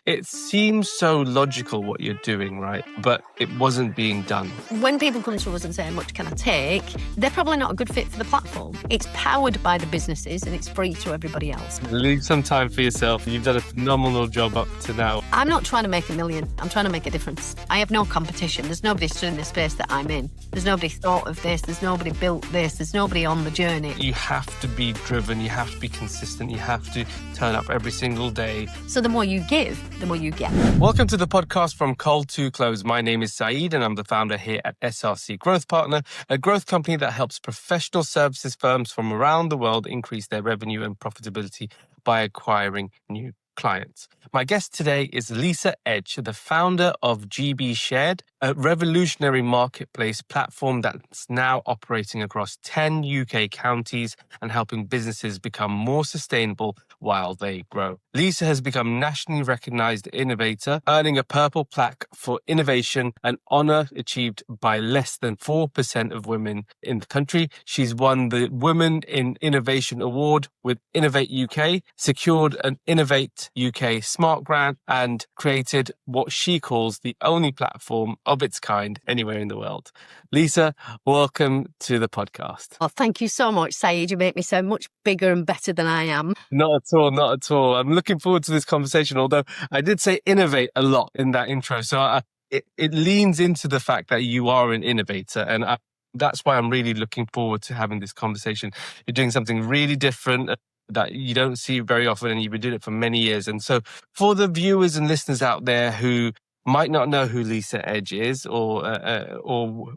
It seems so logical what you're doing, right? But it wasn't being done. When people come to us and say, how much can I take? They're probably not a good fit for the platform. It's powered by the businesses and it's free to everybody else. Leave some time for yourself. You've done a phenomenal job up to now. I'm not trying to make a million. I'm trying to make a difference. I have no competition. There's nobody stood in the space that I'm in. There's nobody thought of this. There's nobody built this. There's nobody on the journey. You have to be driven. You have to be consistent. You have to turn up every single day. So the more you give, the more you get. Welcome to the podcast From Cold to Close. My name is Saeed and I'm the founder here at SRC Growth Partner, a growth company that helps professional services firms from around the world increase their revenue and profitability by acquiring new clients. My guest today is Lisa Edge, the founder of GB Shared, a revolutionary marketplace platform that's now operating across 10 UK counties and helping businesses become more sustainable while they grow. Lisa has become nationally recognized innovator, earning a purple plaque for innovation, an honor achieved by less than 4% of women in the country. She's won the Women in Innovation Award with Innovate UK, secured an Innovate UK Smart Grant, and created what she calls the only platform of its kind anywhere in the world. Lisa, welcome to the podcast. Well, thank you so much, Saeed. You make me sound much bigger and better than I am. Not at all, not at all. I'm looking forward to this conversation, although I did say innovate a lot in that intro. So it leans into the fact that you are an innovator, and that's why I'm really looking forward to having this conversation. You're doing something really different that you don't see very often, and you've been doing it for many years. And so for the viewers and listeners out there who might not know who Lisa Edge is or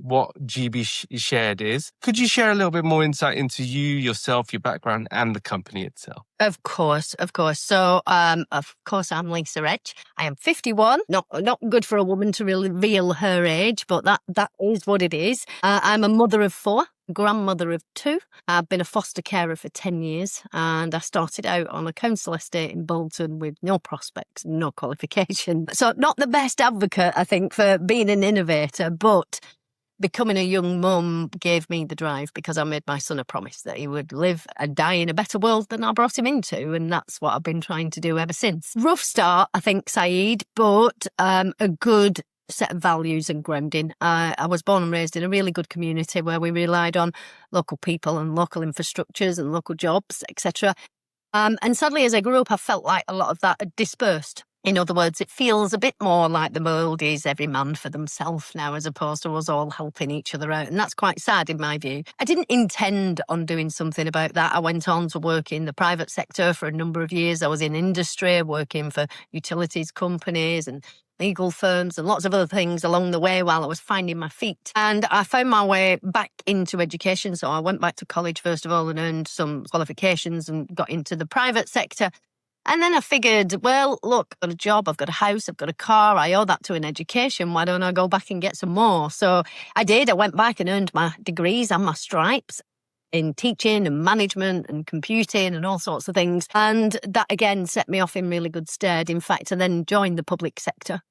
what GB Shared is, could you share a little bit more insight into you, yourself, your background, and the company itself? Of course. So, of course, I'm Lisa Edge. I am 51. Not good for a woman to reveal her age, but that is what it is. I'm a mother of 4. Grandmother of 2. I've been a foster carer for 10 years and I started out on a council estate in Bolton with no prospects, no qualification. So not the best advocate, I think, for being an innovator, but becoming a young mum gave me the drive because I made my son a promise that he would live and die in a better world than I brought him into. And that's what I've been trying to do ever since. Rough start, I think, Saeed, but a good set of values and grounding. I was born and raised in a really good community where we relied on local people and local infrastructures and local jobs, etc. And sadly, as I grew up, I felt like a lot of that had dispersed. In other words, it feels a bit more like the world is every man for themselves now, as opposed to us all helping each other out. And that's quite sad in my view. I didn't intend on doing something about that. I went on to work in the private sector for a number of years. I was in industry, working for utilities companies and legal firms and lots of other things along the way while I was finding my feet. And I found my way back into education. So I went back to college, first of all, and earned some qualifications and got into the private sector. And then I figured, well, look, I've got a job, I've got a house, I've got a car, I owe that to an education. Why don't I go back and get some more? So I did. I went back and earned my degrees and my stripes in teaching and management and computing and all sorts of things. And that, again, set me off in really good stead. In fact, I then joined the public sector.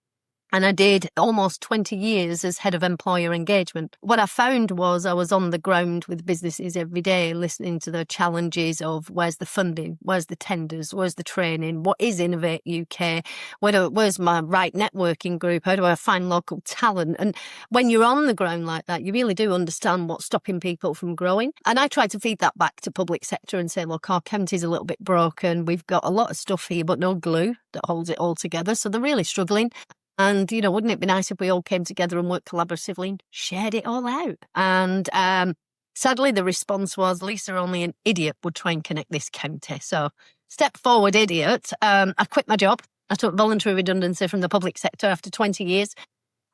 And I did almost 20 years as head of employer engagement. What I found was I was on the ground with businesses every day, listening to the challenges of where's the funding, where's the tenders, where's the training, what is Innovate UK, where's my right networking group, how do I find local talent? And when you're on the ground like that, you really do understand what's stopping people from growing. And I try to feed that back to public sector and say, look, our county's a little bit broken. We've got a lot of stuff here, but no glue that holds it all together. So they're really struggling. And, wouldn't it be nice if we all came together and worked collaboratively and shared it all out? And sadly, the response was, Lisa, only an idiot would try and connect this county. So step forward, idiot. I quit my job. I took voluntary redundancy from the public sector after 20 years.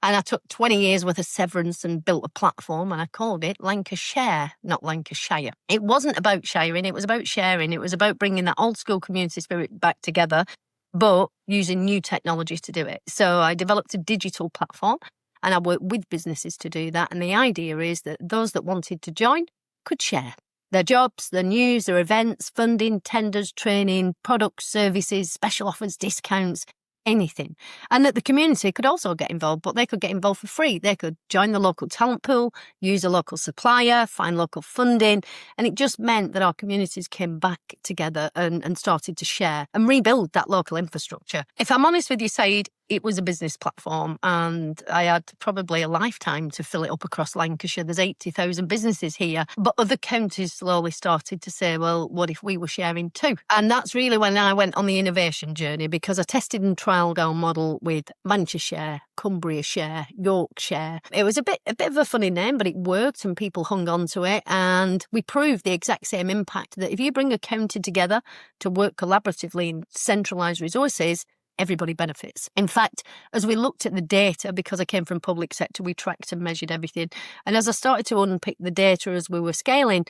And I took 20 years worth of severance and built a platform, and I called it Lancashire, not Lancashire. It wasn't about sharing, it was about sharing. It was about bringing that old school community spirit back together, but using new technologies to do it. So I developed a digital platform and I worked with businesses to do that. And the idea is that those that wanted to join could share their jobs, their news, their events, funding, tenders, training, products, services, special offers, discounts, anything. And that the community could also get involved, but they could get involved for free. They could join the local talent pool, use a local supplier, find local funding. And it just meant that our communities came back together and started to share and rebuild that local infrastructure. If I'm honest with you, Saeed, it was a business platform and I had probably a lifetime to fill it up across Lancashire. There's 80,000 businesses here, but other counties slowly started to say, well, what if we were sharing too? And that's really when I went on the innovation journey, because I tested and trialled our model with Manchester, Cumbriashire, Yorkshire. It was a bit of a funny name, but it worked and people hung on to it. And we proved the exact same impact that if you bring a county together to work collaboratively and centralise resources, everybody benefits. In fact, as we looked at the data, because I came from public sector, we tracked and measured everything. And as I started to unpick the data as we were scaling,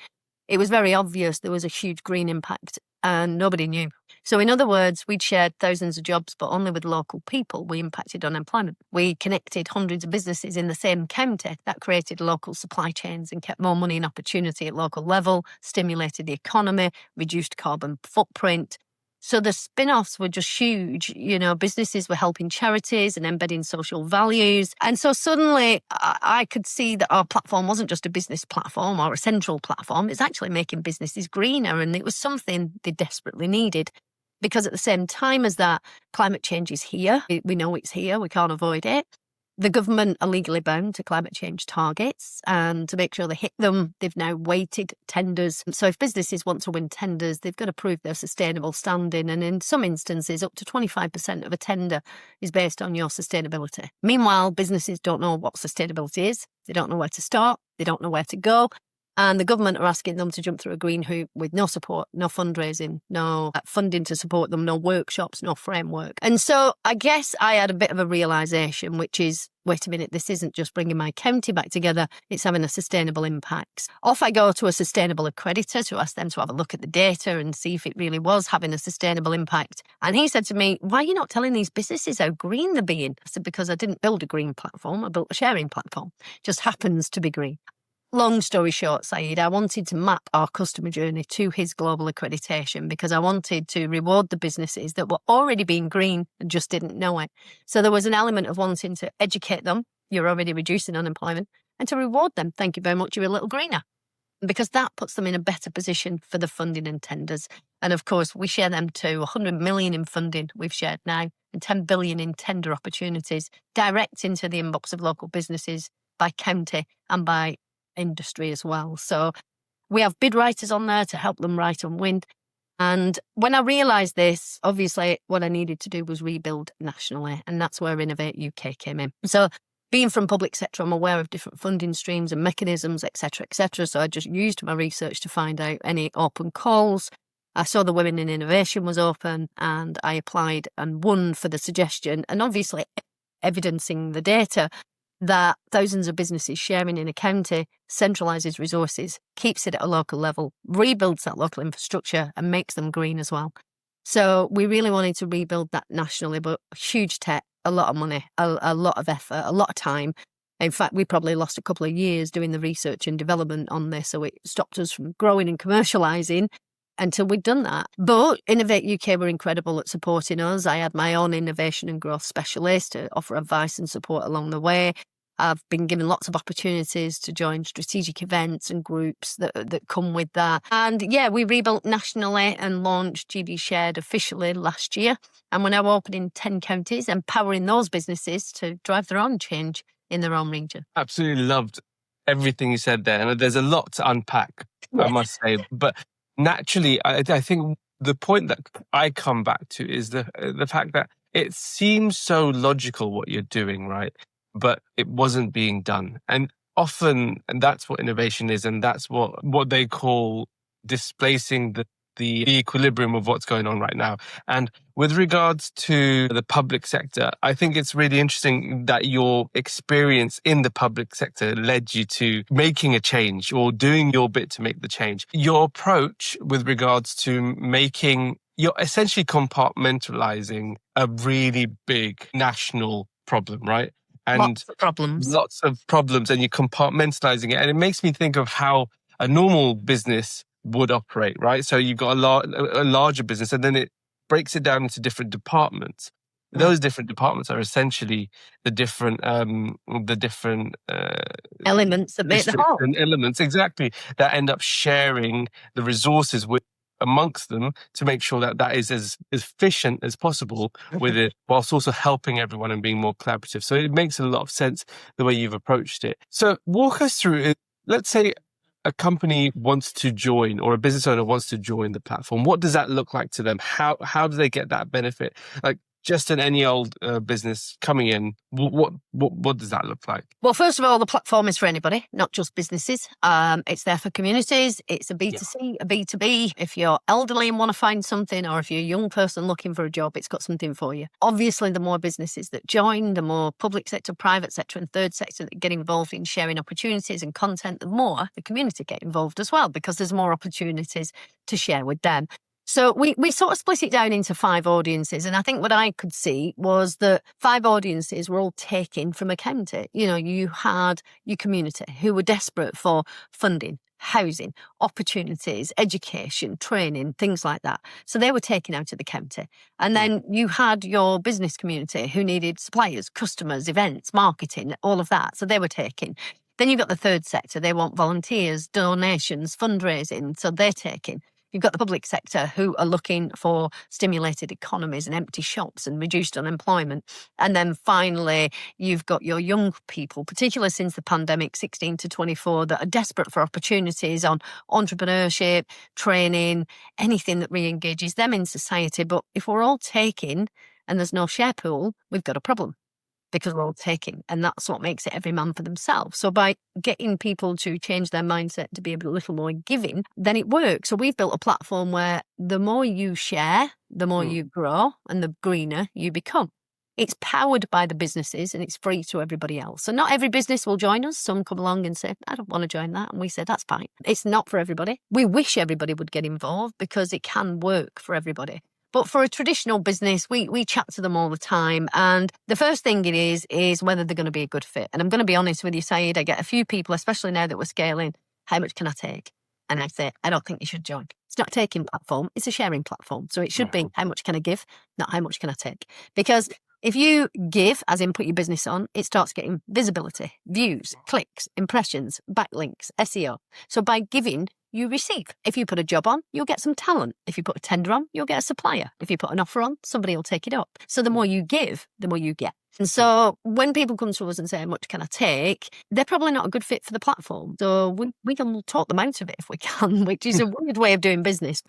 it was very obvious there was a huge green impact and nobody knew. So in other words, we'd shared thousands of jobs, but only with local people. We impacted on employment. We connected hundreds of businesses in the same county. That created local supply chains and kept more money and opportunity at local level, stimulated the economy, reduced carbon footprint. So the spin-offs were just huge. Businesses were helping charities and embedding social values. And so suddenly I could see that our platform wasn't just a business platform or a central platform. It's actually making businesses greener. And it was something they desperately needed. Because at the same time as that, climate change is here. We know it's here. We can't avoid it. The government are legally bound to climate change targets, and to make sure they hit them, they've now weighted tenders. So if businesses want to win tenders, they've got to prove their sustainable standing. And in some instances, up to 25% of a tender is based on your sustainability. Meanwhile, businesses don't know what sustainability is. They don't know where to start. They don't know where to go. And the government are asking them to jump through a green hoop with no support, no fundraising, no funding to support them, no workshops, no framework. And so I guess I had a bit of a realisation, which is, wait a minute, this isn't just bringing my county back together, it's having a sustainable impact. Off I go to a sustainable accreditor to ask them to have a look at the data and see if it really was having a sustainable impact. And he said to me, why are you not telling these businesses how green they're being? I said, because I didn't build a green platform, I built a sharing platform. Just happens to be green. Long story short, Saeed, I wanted to map our customer journey to his global accreditation because I wanted to reward the businesses that were already being green and just didn't know it. So there was an element of wanting to educate them, you're already reducing unemployment, and to reward them, thank you very much, you're a little greener. Because that puts them in a better position for the funding and tenders. And of course, we share them too. 100 million in funding we've shared now, and 10 billion in tender opportunities direct into the inbox of local businesses by county and by industry as well. So we have bid writers on there to help them write and win. And when I realised this, obviously what I needed to do was rebuild nationally. And that's where Innovate UK came in. So being from public sector, I'm aware of different funding streams and mechanisms, etc., etc. So I just used my research to find out any open calls. I saw the Women in Innovation was open and I applied and won for the suggestion. And obviously evidencing the data that thousands of businesses sharing in a county centralises resources, keeps it at a local level, rebuilds that local infrastructure and makes them green as well. So we really wanted to rebuild that nationally, but huge tech, a lot of money, a lot of effort, a lot of time. In fact, we probably lost a couple of years doing the research and development on this, so it stopped us from growing and commercialising until we'd done that. But Innovate UK were incredible at supporting us. I had my own innovation and growth specialist to offer advice and support along the way. I've been given lots of opportunities to join strategic events and groups that come with that. And yeah, we rebuilt nationally and launched GB Shared officially last year. And we're now opening 10 counties, empowering those businesses to drive their own change in their own region. Absolutely loved everything you said there. And there's a lot to unpack, I must say. But naturally, I think the point that I come back to is the fact that it seems so logical what you're doing, right? But it wasn't being done. And often, and that's what innovation is, and that's what they call displacing the equilibrium of what's going on right now. And with regards to the public sector, I think it's really interesting that your experience in the public sector led you to making a change or doing your bit to make the change. Your approach with regards to you're essentially compartmentalizing a really big national problem, right? And lots of problems, and you're compartmentalizing it. And it makes me think of how a normal business would operate, right? So you've got a larger business and then it breaks it down into different departments. those different departments are essentially the different elements that make the districts whole. and elements exactly that end up sharing the resources with amongst them to make sure that that is as efficient as possible with it, whilst also helping everyone and being more collaborative. So it makes a lot of sense the way you've approached it. So walk us through it. Let's say a company wants to join, or a business owner wants to join the platform. What does that look like to them? How do they get that benefit? Like just in any old business coming in, what does that look like? Well, first of all, the platform is for anybody, not just businesses. It's there for communities. It's a B2C, a B2B. If you're elderly and want to find something, or if you're a young person looking for a job, it's got something for you. Obviously, the more businesses that join, the more public sector, private sector and third sector that get involved in sharing opportunities and content, the more the community get involved as well, because there's more opportunities to share with them. So we sort of split it down into 5 audiences. And I think what I could see was that 5 audiences were all taken from a county. You know, you had your community who were desperate for funding, housing, opportunities, education, training, things like that. So they were taken out of the county. And then you had your business community who needed suppliers, customers, events, marketing, all of that. So they were taken. Then you've got the third sector. They want volunteers, donations, fundraising. So they're taken. You've got the public sector who are looking for stimulated economies and empty shops and reduced unemployment. And then finally, you've got your young people, particularly since the pandemic, 16 to 24, that are desperate for opportunities on entrepreneurship, training, anything that re-engages them in society. But if we're all taking and there's no share pool, we've got a problem, because we're all taking. And that's what makes it every man for themselves. So by getting people to change their mindset to be a little more giving, then it works. So we've built a platform where the more you share, the more you grow and the greener you become. It's powered by the businesses and it's free to everybody else. So not every business will join us. Some come along and say, I don't want to join that. And we say, that's fine. It's not for everybody. We wish everybody would get involved because it can work for everybody. But for a traditional business, we chat to them all the time. And the first thing it is whether they're going to be a good fit. And I'm going to be honest with you, Saeed, I get a few people, especially now that we're scaling, how much can I take? And I say, I don't think you should join. It's not a taking platform, it's a sharing platform. So it should be how much can I give, not how much can I take. Because if you give, as in put your business on, it starts getting visibility, views, clicks, impressions, backlinks, SEO. So by giving, you receive. If you put a job on, you'll get some talent. If you put a tender on, you'll get a supplier. If you put an offer on, somebody will take it up. So the more you give, the more you get. And so when people come to us and say, how much can I take? They're probably not a good fit for the platform. So we can talk them out of it if we can, which is a weird way of doing business.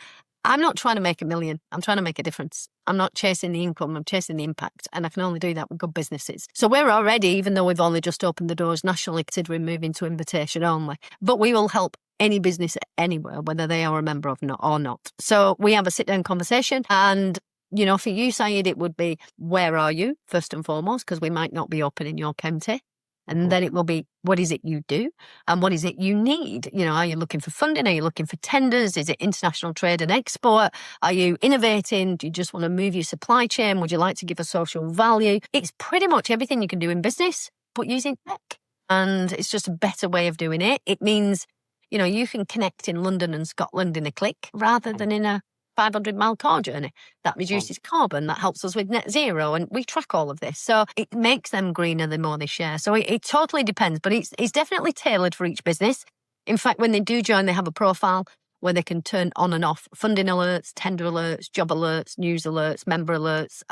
I'm not trying to make $1 million. I'm trying to make a difference. I'm not chasing the income. I'm chasing the impact. And I can only do that with good businesses. So we're already, even though we've only just opened the doors nationally, considering moving to invitation only, but we will help any business anywhere, whether they are a member of or not. So we have a sit-down conversation. And, you know, for you, Saeed, it would be, where are you, first and foremost, because we might not be open in your county. And then it will be, what is it you do? And what is it you need? You know, are you looking for funding? Are you looking for tenders? Is it international trade and export? Are you innovating? Do you just want to move your supply chain? Would you like to give a social value? It's pretty much everything you can do in business, but using tech. And it's just a better way of doing it. It means, you know, you can connect in London and Scotland in a click rather than in a 500-mile car journey. That reduces carbon. That helps us with net zero. And we track all of this. So it makes them greener the more they share. So it totally depends. But it's definitely tailored for each business. In fact, when they do join, they have a profile where they can turn on and off funding alerts, tender alerts, job alerts, news alerts, member alerts.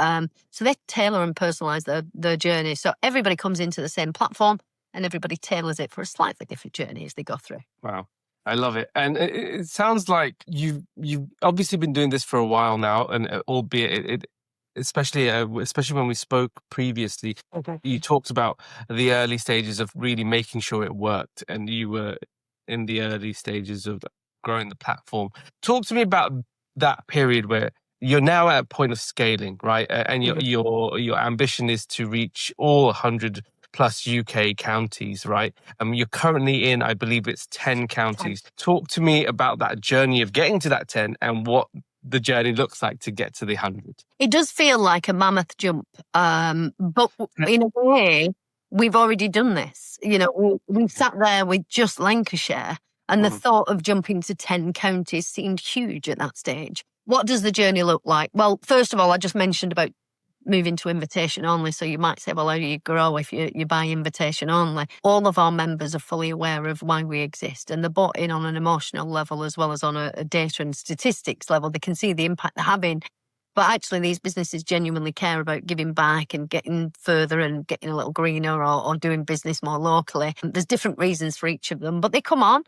So they tailor and personalize their journey. So everybody comes into the same platform and everybody tailors it for a slightly different journey as they go through. Wow. I love it. And it sounds like you've obviously been doing this for a while now, and albeit especially when we spoke previously, you talked about the early stages of really making sure it worked, and you were in the early stages of growing the platform. Talk to me about that period where you're now at a point of scaling, right? And your ambition is to reach all 100 plus UK counties, right? You're currently in, I believe it's 10 counties. 10. Talk to me about that journey of getting to that 10 and what the journey looks like to get to the 100. It does feel like a mammoth jump, but in a way, we've already done this. You know, we sat there with just Lancashire, and the thought of jumping to 10 counties seemed huge at that stage. What does the journey look like? Well, first of all, I just mentioned about moving to invitation only. So you might say, well, how do you grow if you buy invitation only? All of our members are fully aware of why we exist, and they're bought in on an emotional level as well as on a data and statistics level. They can see the impact they're having. But actually, these businesses genuinely care about giving back and getting further and getting a little greener, or doing business more locally. There's different reasons for each of them, but they come on.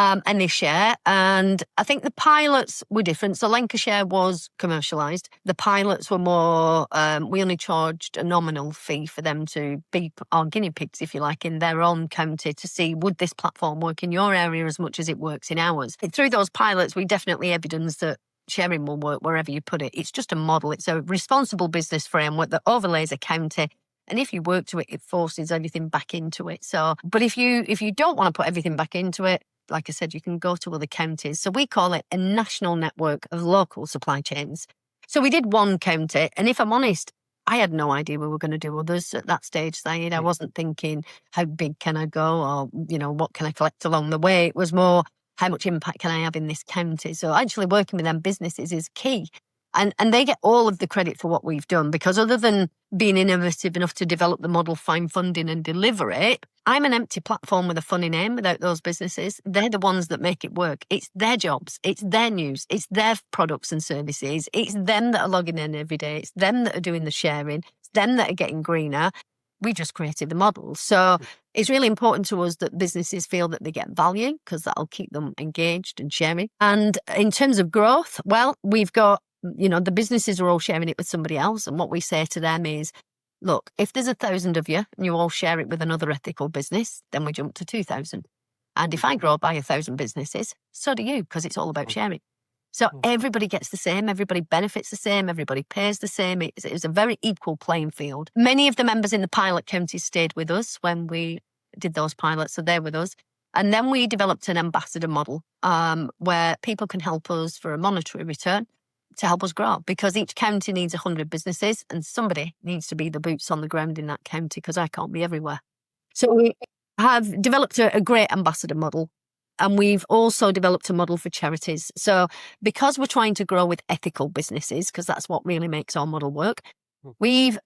And they share. And I think the pilots were different. So Lancashire was commercialised. The pilots were more, we only charged a nominal fee for them to be our guinea pigs, if you like, in their own county to see, would this platform work in your area as much as it works in ours? Through those pilots, we definitely evidenced that sharing will work wherever you put it. It's just a model. It's a responsible business framework that overlays a county. And if you work to it, it forces everything back into it. So, but if you don't want to put everything back into it, like I said, you can go to other counties. So we call it a national network of local supply chains. So we did one county. And if I'm honest, I had no idea we were going to do others at that stage, Saeed. I wasn't thinking, how big can I go? Or, what can I collect along the way? It was more, how much impact can I have in this county? So actually working with them businesses is key. And they get all of the credit for what we've done, because other than being innovative enough to develop the model, find funding and deliver it, I'm an empty platform with a funny name without those businesses. They're the ones that make it work. It's their jobs. It's their news. It's their products and services. It's them that are logging in every day. It's them that are doing the sharing. It's them that are getting greener. We just created the model. So it's really important to us that businesses feel that they get value, because that'll keep them engaged and sharing. And in terms of growth, well, we've got, the businesses are all sharing it with somebody else. And what we say to them is, look, if there's 1,000 of you and you all share it with another ethical business, then we jump to 2,000. And if I grow by 1,000 businesses, so do you, because it's all about sharing. So everybody gets the same, everybody benefits the same, everybody pays the same. It's a very equal playing field. Many of the members in the pilot counties stayed with us when we did those pilots, so they're with us. And then we developed an ambassador model where people can help us for a monetary return to help us grow, because each county needs 100 businesses and somebody needs to be the boots on the ground in that county, because I can't be everywhere. So we have developed a great ambassador model, and we've also developed a model for charities. So because we're trying to grow with ethical businesses, because that's what really makes our model work, we've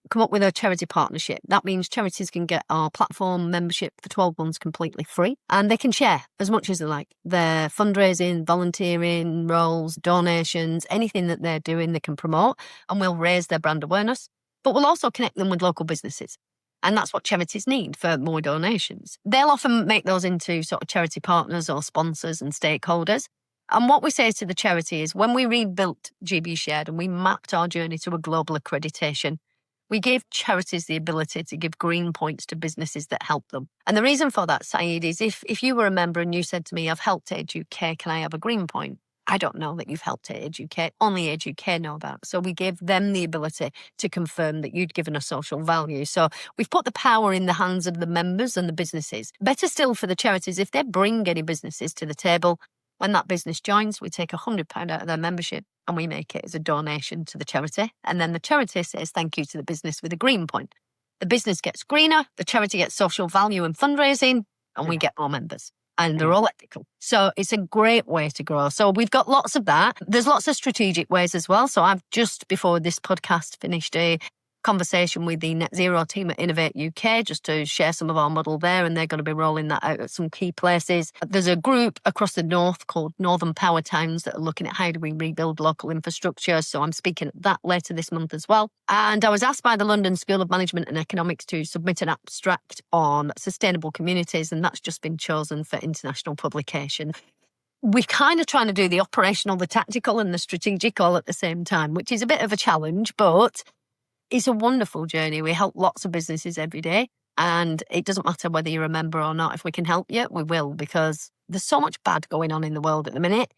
come up with a charity partnership. That means charities can get our platform membership for 12 months completely free, and they can share as much as they like. Their fundraising, volunteering, roles, donations, anything that they're doing, they can promote, and we'll raise their brand awareness. But we'll also connect them with local businesses. And that's what charities need for more donations. They'll often make those into sort of charity partners or sponsors and stakeholders. And what we say to the charity is, when we rebuilt GB Shared and we mapped our journey to a global accreditation, we gave charities the ability to give green points to businesses that help them. And the reason for that, Saeed, is if you were a member and you said to me, I've helped Age UK, can I have a green point? I don't know that you've helped Age UK. Only Age UK know that. So we gave them the ability to confirm that you'd given a social value. So we've put the power in the hands of the members and the businesses. Better still for the charities, if they bring any businesses to the table, when that business joins, we take £100 out of their membership and we make it as a donation to the charity. And then the charity says thank you to the business with a green point. The business gets greener, the charity gets social value and fundraising, and we get more members. And they're all ethical. So it's a great way to grow. So we've got lots of that. There's lots of strategic ways as well. So I've just before this podcast finished a conversation with the Net Zero team at Innovate UK just to share some of our model there, and they're going to be rolling that out at some key places. There's a group across the north called Northern Power Towns that are looking at how do we rebuild local infrastructure. So I'm speaking at that later this month as well. And I was asked by the London School of Management and Economics to submit an abstract on sustainable communities, and that's just been chosen for international publication. We're kind of trying to do the operational, the tactical and the strategic all at the same time, which is a bit of a challenge, but it's a wonderful journey. We help lots of businesses every day, and it doesn't matter whether you're a member or not. If we can help you, we will, because there's so much bad going on in the world at the minute.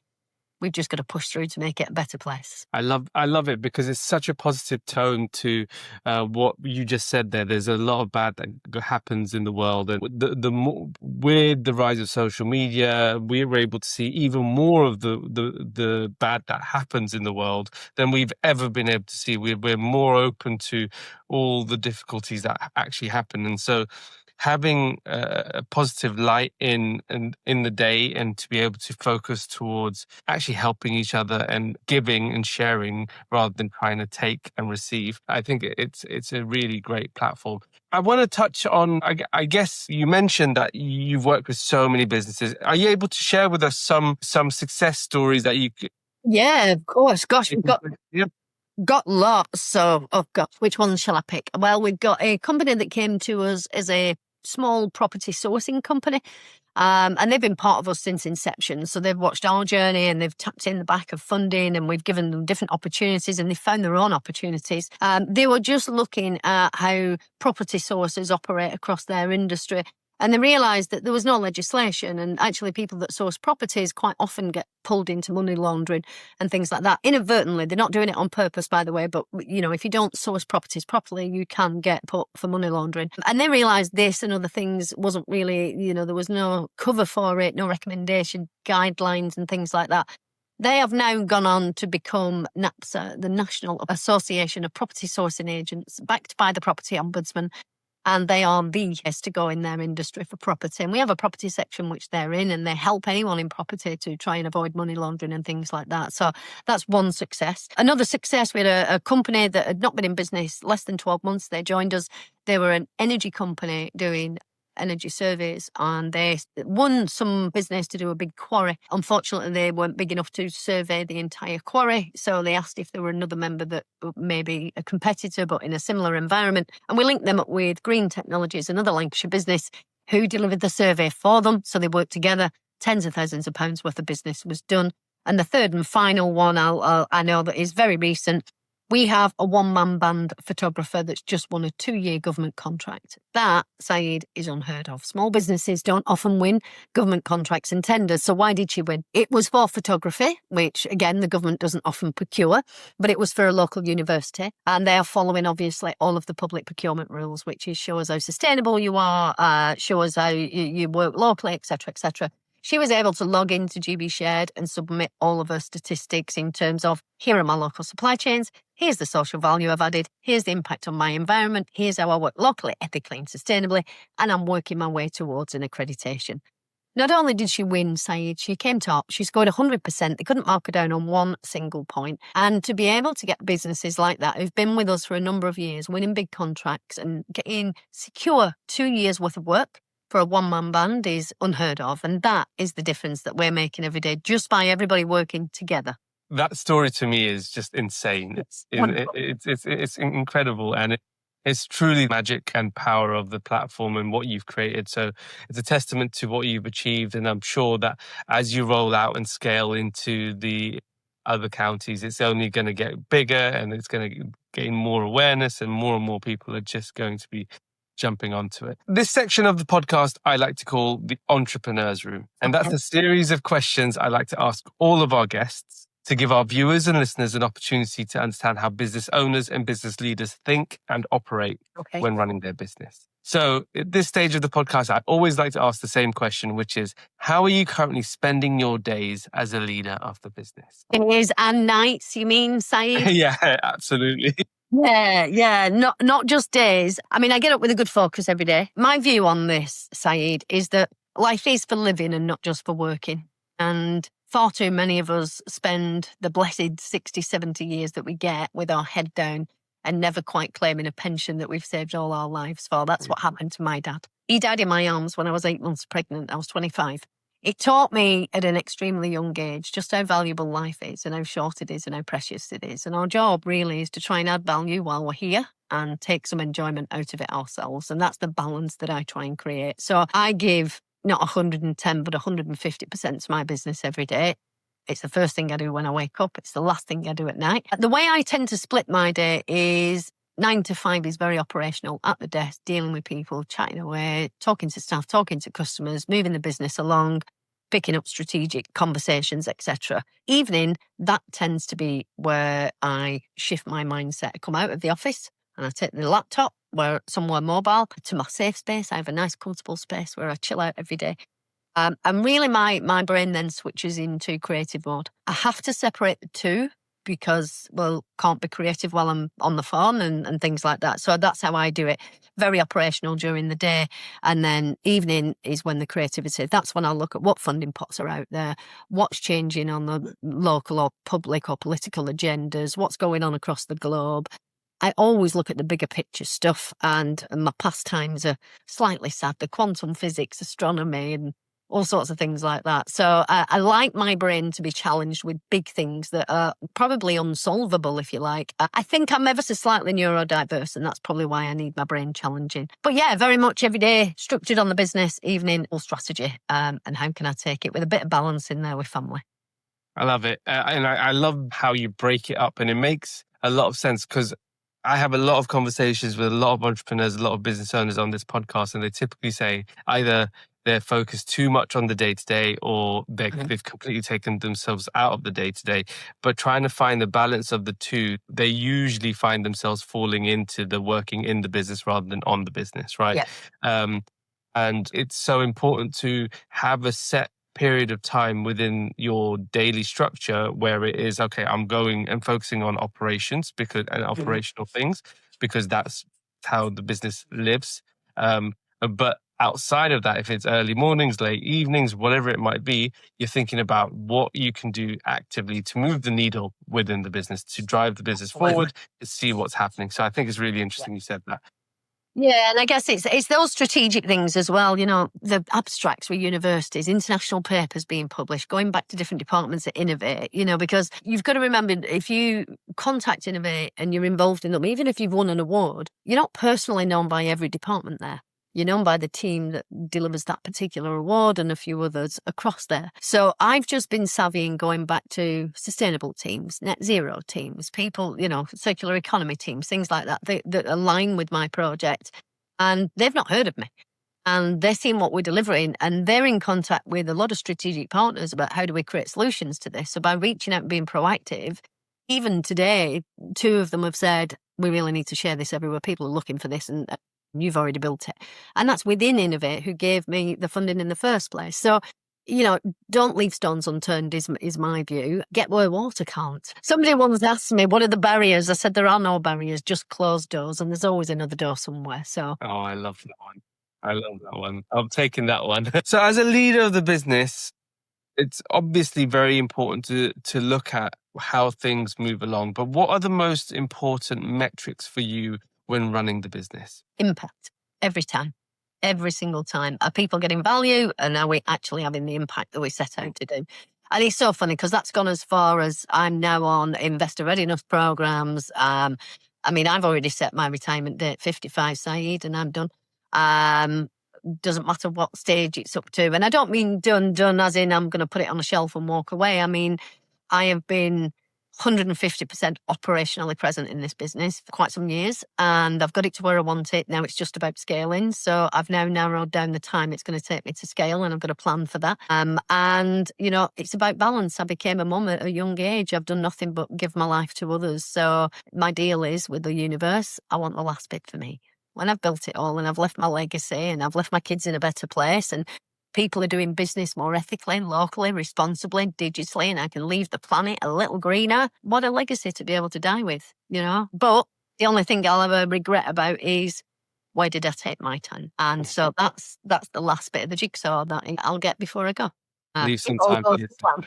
We've just got to push through to make it a better place. I love it because it's such a positive tone to what you just said there. There's a lot of bad that happens in the world, and the more, with the rise of social media, we're able to see even more of the bad that happens in the world than we've ever been able to see. We're more open to all the difficulties that actually happen, and so having a positive light in the day, and to be able to focus towards actually helping each other and giving and sharing rather than trying to take and receive. I think it's a really great platform. I want to touch on, I guess you mentioned that you've worked with so many businesses. Are you able to share with us some success stories that you could? Yeah, of course. Gosh, we've Yeah. got lots. So, oh God, which one shall I pick? Well, we've got a company that came to us as a small property sourcing company. And they've been part of us since inception. So they've watched our journey and they've tapped in the back of funding, and we've given them different opportunities, and they found their own opportunities. They were just looking at how property sources operate across their industry. And they realised that there was no legislation, and actually people that source properties quite often get pulled into money laundering and things like that. Inadvertently, they're not doing it on purpose, by the way, but if you don't source properties properly, you can get put for money laundering. And they realised this and other things wasn't really, there was no cover for it, no recommendation, guidelines and things like that. They have now gone on to become NAPSA, the National Association of Property Sourcing Agents, backed by the Property Ombudsman. And they are the best to go in their industry for property. And we have a property section which they're in, and they help anyone in property to try and avoid money laundering and things like that. So that's one success. Another success, we had a company that had not been in business less than 12 months. They joined us. They were an energy company doing energy surveys, and they won some business to do a big quarry. Unfortunately, they weren't big enough to survey the entire quarry, so they asked if there were another member that may be a competitor but in a similar environment, and we linked them up with Green Technologies, another Lancashire business, who delivered the survey for them. So they worked together. Tens of thousands of pounds worth of business was done. And the third and final one I know that is very recent. We have a one-man band photographer that's just won a 2-year government contract. That, Saeed, is unheard of. Small businesses don't often win government contracts and tenders. So why did she win? It was for photography, which, again, the government doesn't often procure, but it was for a local university. And they are following, obviously, all of the public procurement rules, which is show us how sustainable you are, show us how you work locally, etc., etc. She was able to log into GB Shared and submit all of her statistics in terms of, here are my local supply chains, here's the social value I've added, here's the impact on my environment, here's how I work locally, ethically and sustainably, and I'm working my way towards an accreditation. Not only did she win, Saeed, she came top. She scored 100%. They couldn't mark her down on one single point. And to be able to get businesses like that who've been with us for a number of years, winning big contracts and getting secure 2 years worth of work for a one-man band is unheard of. And that is the difference that we're making every day, just by everybody working together. That story to me is just insane. It's incredible. And it's truly magic and power of the platform and what you've created. So it's a testament to what you've achieved. And I'm sure that as you roll out and scale into the other counties, it's only going to get bigger, and it's going to gain more awareness, and more people are just going to be jumping onto it. This section of the podcast I like to call the Entrepreneur's Room. And that's a series of questions I like to ask all of our guests to give our viewers and listeners an opportunity to understand how business owners and business leaders think and operate when running their business. So at this stage of the podcast, I always like to ask the same question, which is, how are you currently spending your days as a leader of the business? Days and nights, you mean, Saeed? Yeah, absolutely. Yeah, not just days. I mean, I get up with a good focus every day. My view on this, Saeed, is that life is for living and not just for working. And far too many of us spend the blessed 60, 70 years that we get with our head down and never quite claiming a pension that we've saved all our lives for. That's what happened to my dad. He died in my arms when I was 8 months pregnant. I was 25. It taught me at an extremely young age just how valuable life is and how short it is and how precious it is. And our job really is to try and add value while we're here and take some enjoyment out of it ourselves. And that's the balance that I try and create. So I give not 110, but 150% to my business every day. It's the first thing I do when I wake up. It's the last thing I do at night. The way I tend to split my day is 9 to 5 is very operational, at the desk, dealing with people, chatting away, talking to staff, talking to customers, moving the business along, picking up strategic conversations, etc. Evening, that tends to be where I shift my mindset. I come out of the office and I take the laptop, where somewhere mobile, to my safe space. I have a nice, comfortable space where I chill out every day. And really my brain then switches into creative mode. I have to separate the two because, can't be creative while I'm on the phone and things like that. So that's how I do it. very operational during the day. And then evening is when the creativity, that's when I'll look at what funding pots are out there, what's changing on the local or public or political agendas, what's going on across the globe. I always look at the bigger picture stuff, and my pastimes are slightly sad. The quantum physics, astronomy, and all sorts of things like that. So I like my brain to be challenged with big things that are probably unsolvable, if you like. I think I'm ever so slightly neurodiverse, and that's probably why I need my brain challenging. But yeah, very much every day, structured on the business, evening, all strategy. And how can I take it with a bit of balance in there with family? I love it. And I love how you break it up, and it makes a lot of sense because I have a lot of conversations with a lot of entrepreneurs, a lot of business owners on this podcast, and they typically say either they're focused too much on the day to day or they've completely taken themselves out of the day to day. But trying to find the balance of the two, they usually find themselves falling into the working in the business rather than on the business, right? Yeah. And it's so important to have a set period of time within your daily structure where it is, okay, I'm going and focusing on operations and operational things because that's how the business lives. But outside of that, if it's early mornings, late evenings, whatever it might be, you're thinking about what you can do actively to move the needle within the business, to drive the business forward, to see what's happening. So I think it's really interesting you said that. Yeah, and I guess it's those strategic things as well. You know, the abstracts with universities, international papers being published, going back to different departments at Innovate, you know, because you've got to remember if you contact Innovate and you're involved in them, even if you've won an award, you're not personally known by every department there. You're known by the team that delivers that particular award and a few others across there. So I've just been savvy in going back to sustainable teams, net zero teams, people, you know, circular economy teams, things like that, that align with my project. And they've not heard of me. And they're seeing what we're delivering, and they're in contact with a lot of strategic partners about how do we create solutions to this. So by reaching out and being proactive, even today, 2 of them have said, we really need to share this everywhere. People are looking for this, and you've already built it. And that's within Innovate, who gave me the funding in the first place. So, you know, don't leave stones unturned is my view. Get where water can't. Somebody once asked me, what are the barriers? I said, there are no barriers, just closed doors, and there's always another door somewhere. So, Oh, I love that one. I love that one. I'm taking that one. So as a leader of the business, it's obviously very important to look at how things move along. But what are the most important metrics for you when running the business? impact every time. Every single time. Are people getting value? And are we actually having the impact that we set out to do? And it's so funny because that's gone as far as I'm now on investor readiness programs. I mean, I've already set my retirement date, 55, Saeed, and I'm done. Doesn't matter what stage it's up to. And I don't mean done as in I'm going to put it on a shelf and walk away. I mean, I have been 150% operationally present in this business for quite some years, and I've got it to where I want it. Now it's just about scaling. So I've now narrowed down the time it's going to take me to scale, and I've got a plan for that. And, you know, it's about balance. I became a mum at a young age. I've done nothing but give my life to others. So my deal is with the universe, I want the last bit for me. When I've built it all and I've left my legacy and I've left my kids in a better place and people are doing business more ethically, locally, responsibly, digitally, and I can leave the planet a little greener. What a legacy to be able to die with, you know? But the only thing I'll ever regret about is where did I take my time? And so that's the last bit of the jigsaw that I'll get before I go. Leave some time for yourself.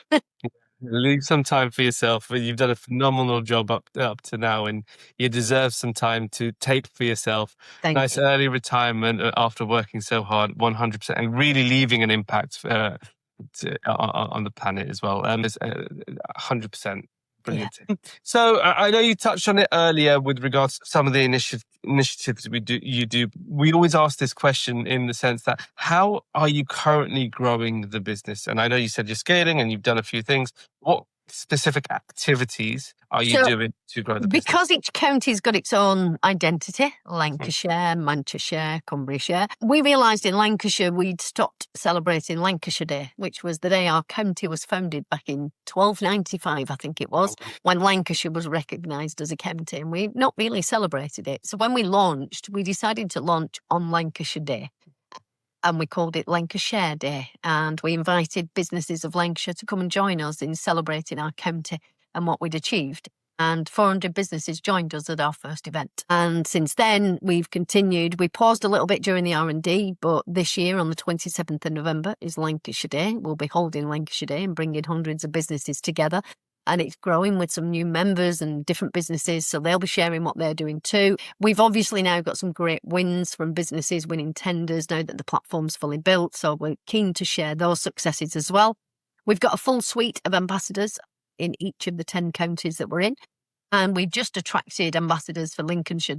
Leave some time for yourself. You've done a phenomenal job up to now, and you deserve some time to take for yourself. Thank you. Early retirement after working so hard, 100%, and really leaving an impact on the planet as well. 100%. Brilliant. Yeah. So I know you touched on it earlier with regards to some of the initiatives you do. We always ask this question in the sense that how are you currently growing the business? And I know you said you're scaling and you've done a few things. What specific activities are you doing to grow the business? Because each county's got its own identity, Lancashire, Manchester, Cumbria. We realised in Lancashire we'd stopped celebrating Lancashire Day, which was the day our county was founded back in 1295, I think it was, when Lancashire was recognised as a county, and we've not really celebrated it. So when we launched, we decided to launch on Lancashire Day. And we called it Lancashire Day. And we invited businesses of Lancashire to come and join us in celebrating our county and what we'd achieved. and 400 businesses joined us at our first event. And since then, we've continued. We paused a little bit during the R&D, but this year on the 27th of November is Lancashire Day. We'll be holding Lancashire Day and bringing hundreds of businesses together. And it's growing with some new members and different businesses, so they'll be sharing what they're doing too. We've obviously now got some great wins from businesses winning tenders now that the platform's fully built, so we're keen to share those successes as well. We've got a full suite of ambassadors in each of the 10 counties that we're in, and we've just attracted ambassadors for Lincolnshire,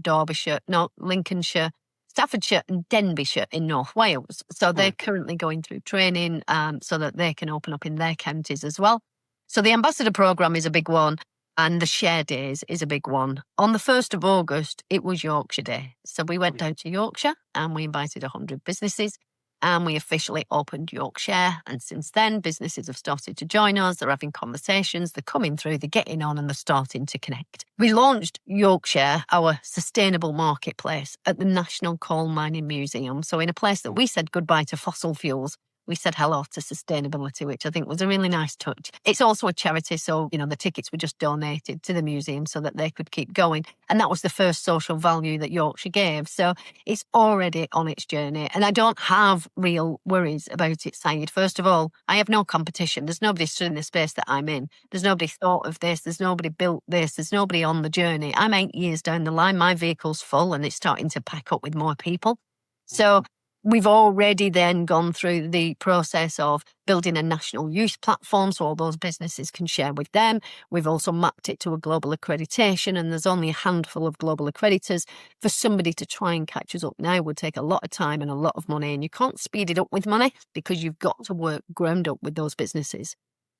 Lincolnshire, Staffordshire and Denbighshire in North Wales. So they're currently going through training so that they can open up in their counties as well. So the ambassador programme is a big one, and the share days is a big one. On the 1st of August, it was Yorkshire Day. So we went down to Yorkshire and we invited 100 businesses and we officially opened Yorkshire. And since then, businesses have started to join us. They're having conversations, they're coming through, they're getting on and they're starting to connect. We launched Yorkshire, our sustainable marketplace, at the National Coal Mining Museum. So in a place that we said goodbye to fossil fuels, we said hello to sustainability, which I think was a really nice touch. It's also a charity, so, the tickets were just donated to the museum so that they could keep going. And that was the first social value that Yorkshire gave. So it's already on its journey. And I don't have real worries about it, Saeed. First of all, I have no competition. There's nobody stood in the space that I'm in. There's nobody thought of this. There's nobody built this. There's nobody on the journey. I'm 8 years down the line. My vehicle's full and it's starting to pack up with more people. So we've already then gone through the process of building a national youth platform so all those businesses can share with them. We've also mapped it to a global accreditation, and there's only a handful of global accreditors. For somebody to try and catch us up now would take a lot of time and a lot of money, and you can't speed it up with money because you've got to work ground up with those businesses.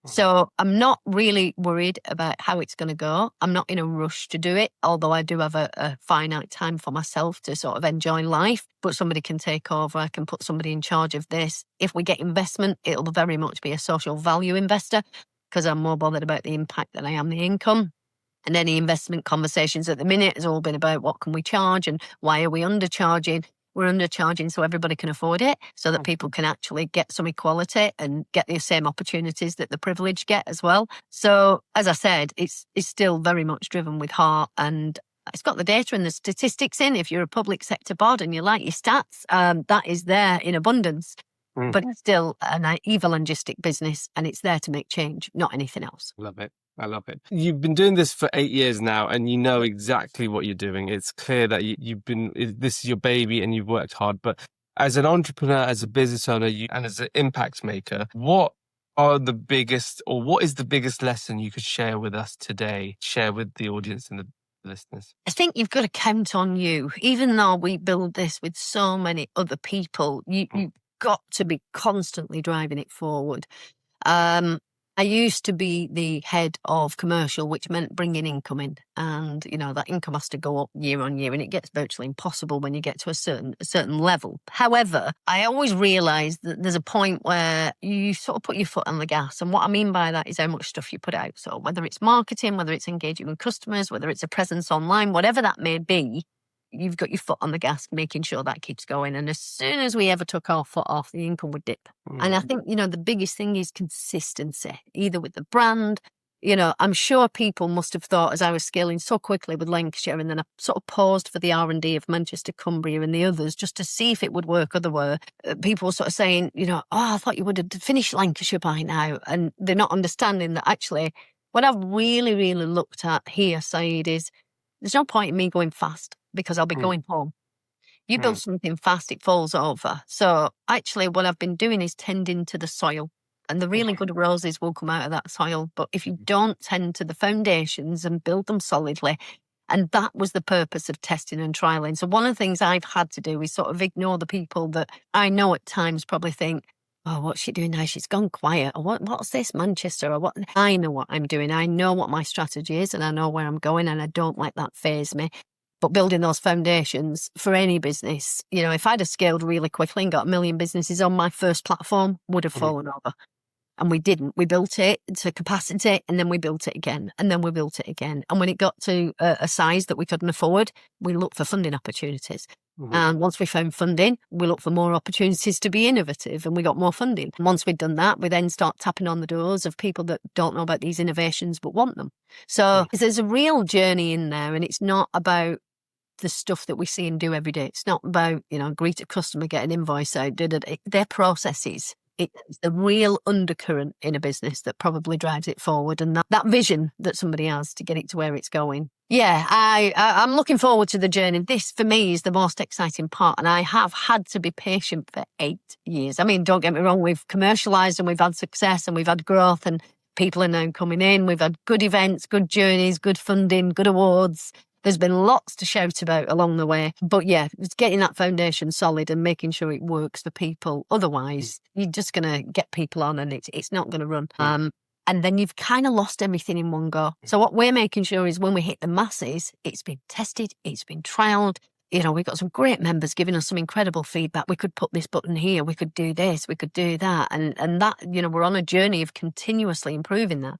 So I'm not really worried about how it's going to go. I'm not in a rush to do it, although I do have a finite time for myself to sort of enjoy life. But somebody can take over. I can put somebody in charge of this. If we get investment, it'll very much be a social value investor because I'm more bothered about the impact than I am the income. And any investment conversations at the minute has all been about what can we charge and why are we undercharging? We're undercharging so everybody can afford it, so that people can actually get some equality and get the same opportunities that the privileged get as well. So, as I said, it's still very much driven with heart, and it's got the data and the statistics in. If you're a public sector bod and you like your stats, that is there in abundance. But it's still an evangelistic business, and it's there to make change, not anything else. Love it. I love it. You've been doing this for 8 years now, and you know exactly what you're doing. It's clear that this is your baby and you've worked hard. But as an entrepreneur, as a business owner, and as an impact maker, what is the biggest lesson you could share with us today, share with the audience and the listeners? I think you've got to count on you. Even though we build this with so many other people, you've got to be constantly driving it forward. I used to be the head of commercial, which meant bringing income in. And, that income has to go up year on year, and it gets virtually impossible when you get to a certain level. However, I always realised that there's a point where you sort of put your foot on the gas. And what I mean by that is how much stuff you put out. So whether it's marketing, whether it's engaging with customers, whether it's a presence online, whatever that may be, you've got your foot on the gas, making sure that keeps going. And as soon as we ever took our foot off, the income would dip. And I think, the biggest thing is consistency, either with the brand. I'm sure people must have thought as I was scaling so quickly with Lancashire, and then I sort of paused for the R&D of Manchester, Cumbria and the others just to see if it would work otherwise. People were sort of saying, I thought you would have finished Lancashire by now. And they're not understanding that actually what I've really, really looked at here, Saeed, is there's no point in me going fast because I'll be going home. You build something fast, it falls over. So actually what I've been doing is tending to the soil, and the really good roses will come out of that soil. But if you don't tend to the foundations and build them solidly, and that was the purpose of testing and trialing. So one of the things I've had to do is sort of ignore the people that I know at times probably think, oh, what's she doing now? She's gone quiet. Or what's this, Manchester? Or what? I know what I'm doing. I know what my strategy is, and I know where I'm going, and I don't let that faze me. But building those foundations for any business, if I'd have scaled really quickly and got 1 million businesses on my first platform, would have fallen over. And we didn't. We built it to capacity, and then we built it again, and then we built it again. And when it got to a size that we couldn't afford, we looked for funding opportunities. And once we found funding, we looked for more opportunities to be innovative, and we got more funding. And once we'd done that, we then start tapping on the doors of people that don't know about these innovations but want them. So there's a real journey in there, and it's not about the stuff that we see and do every day. It's not about, greet a customer, get an invoice out, They're processes. It's the real undercurrent in a business that probably drives it forward, and that vision that somebody has to get it to where it's going. Yeah, I'm looking forward to the journey. This, for me, is the most exciting part, and I have had to be patient for 8 years. I mean, don't get me wrong, we've commercialised and we've had success and we've had growth and people are now coming in. We've had good events, good journeys, good funding, good awards. There's been lots to shout about along the way. But yeah, it's getting that foundation solid and making sure it works for people. Otherwise, you're just going to get people on and it's not going to run. And then you've kind of lost everything in one go. So what we're making sure is when we hit the masses, it's been tested, it's been trialled. We've got some great members giving us some incredible feedback. We could put this button here, we could do this, we could do that. And that, we're on a journey of continuously improving that.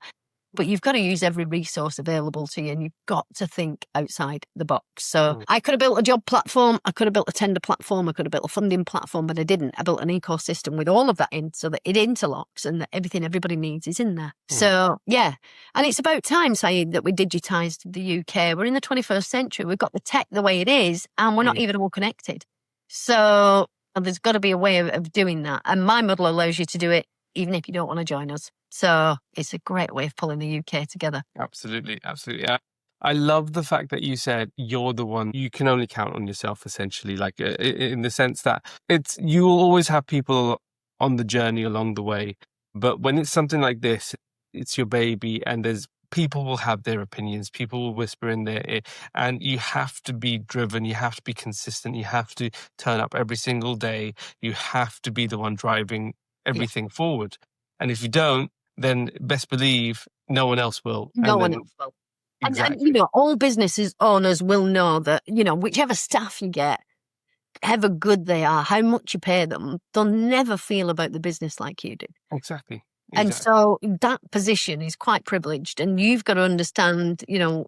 But you've got to use every resource available to you, and you've got to think outside the box. So I could have built a job platform, I could have built a tender platform, I could have built a funding platform, but I didn't. I built an ecosystem with all of that in so that it interlocks and that everything everybody needs is in there. So, yeah. And it's about time, Saeed, that we digitised the UK. We're in the 21st century. We've got the tech the way it is, and we're not even all connected. So there's got to be a way of doing that. And my model allows you to do it even if you don't want to join us. So it's a great way of pulling the UK together. Absolutely. Absolutely. I love the fact that you said you're the one, you can only count on yourself, essentially, like in the sense that you will always have people on the journey along the way. But when it's something like this, it's your baby, and people will have their opinions, people will whisper in their ear, and you have to be driven, you have to be consistent, you have to turn up every single day, you have to be the one driving everything forward. And if you don't, then best believe no one else will. No one else will. Exactly. And all businesses owners will know that, whichever staff you get, however good they are, how much you pay them, they'll never feel about the business like you do. Exactly. And so that position is quite privileged, and you've got to understand,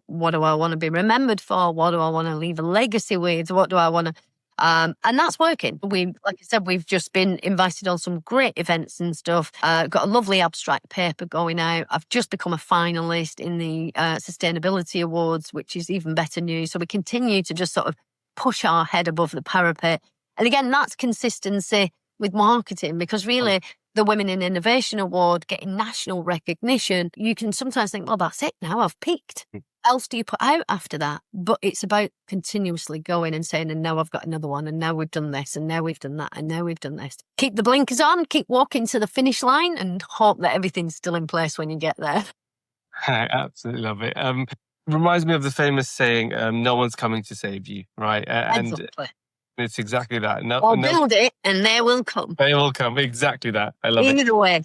what do I want to be remembered for? What do I want to leave a legacy with? What do I want to... and that's working. Like I said, we've just been invited on some great events and stuff. Got a lovely abstract paper going out. I've just become a finalist in the Sustainability Awards, which is even better news. So we continue to just sort of push our head above the parapet. And again, that's consistency with marketing, because really the Women in Innovation Award, getting national recognition, you can sometimes think, well, that's it now, I've peaked. Else do you put out after that? But it's about continuously going and saying, and now I've got another one, and now we've done this, and now we've done that, and now we've done this. Keep the blinkers on, keep walking to the finish line, and hope that everything's still in place when you get there. I absolutely love it. Reminds me of the famous saying, no one's coming to save you, right? Exactly. It's exactly that. Build it, and they will come. They will come. Exactly that. I love it. Either way.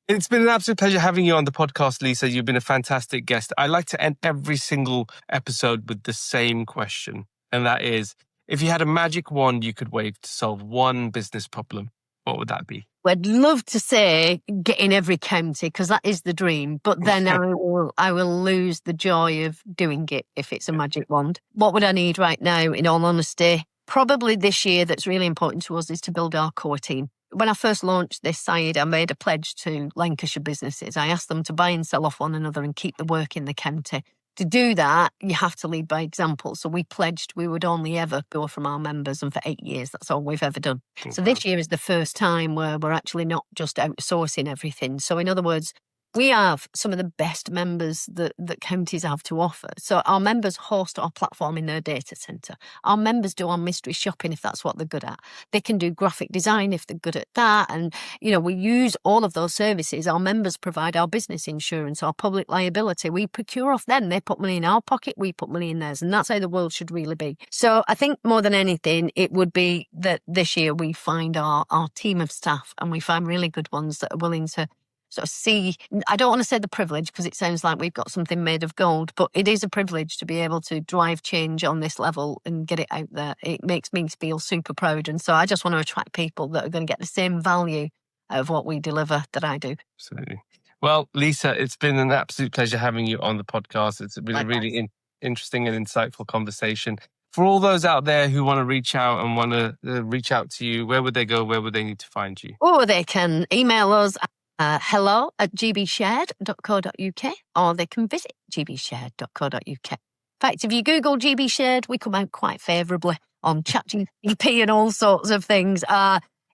It's been an absolute pleasure having you on the podcast, Lisa. You've been a fantastic guest. I like to end every single episode with the same question. And that is, if you had a magic wand you could wave to solve one business problem, what would that be? I'd love to say get in every county, because that is the dream. But then I will lose the joy of doing it if it's a magic wand. What would I need right now, in all honesty? Probably this year that's really important to us is to build our core team. When I first launched this side, I made a pledge to Lancashire businesses. I asked them to buy and sell off one another and keep the work in the county. To do that, you have to lead by example. So we pledged we would only ever go from our members, and for 8 years, that's all we've ever done. So this year is the first time where we're actually not just outsourcing everything. So in other words, we have some of the best members that counties have to offer. So our members host our platform in their data centre. Our members do our mystery shopping if that's what they're good at. They can do graphic design if they're good at that. And, we use all of those services. Our members provide our business insurance, our public liability. We procure off them. They put money in our pocket, we put money in theirs. And that's how the world should really be. So I think more than anything, it would be that this year we find our team of staff, and we find really good ones that are willing to sort of see, I don't want to say the privilege, because it sounds like we've got something made of gold, but it is a privilege to be able to drive change on this level and get it out there. It makes me feel super proud. And so I just want to attract people that are going to get the same value out of what we deliver that I do. Absolutely. Well, Lisa, it's been an absolute pleasure having you on the podcast. It's been a really interesting and insightful conversation. For all those out there who want to reach out and want to reach out to you, where would they go? Where would they need to find you? Or they can email us at hello@gbshared.co.uk, or they can visit gbshared.co.uk. In fact, if you Google GB Shared, we come out quite favourably on ChatGPT and all sorts of things.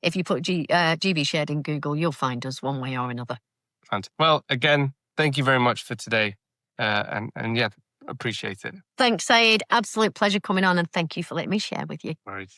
If you put GB Shared in Google, you'll find us one way or another. Fantastic. Well, again, thank you very much for today. And yeah, appreciate it. Thanks, Saeed. Absolute pleasure coming on, and thank you for letting me share with you. All right.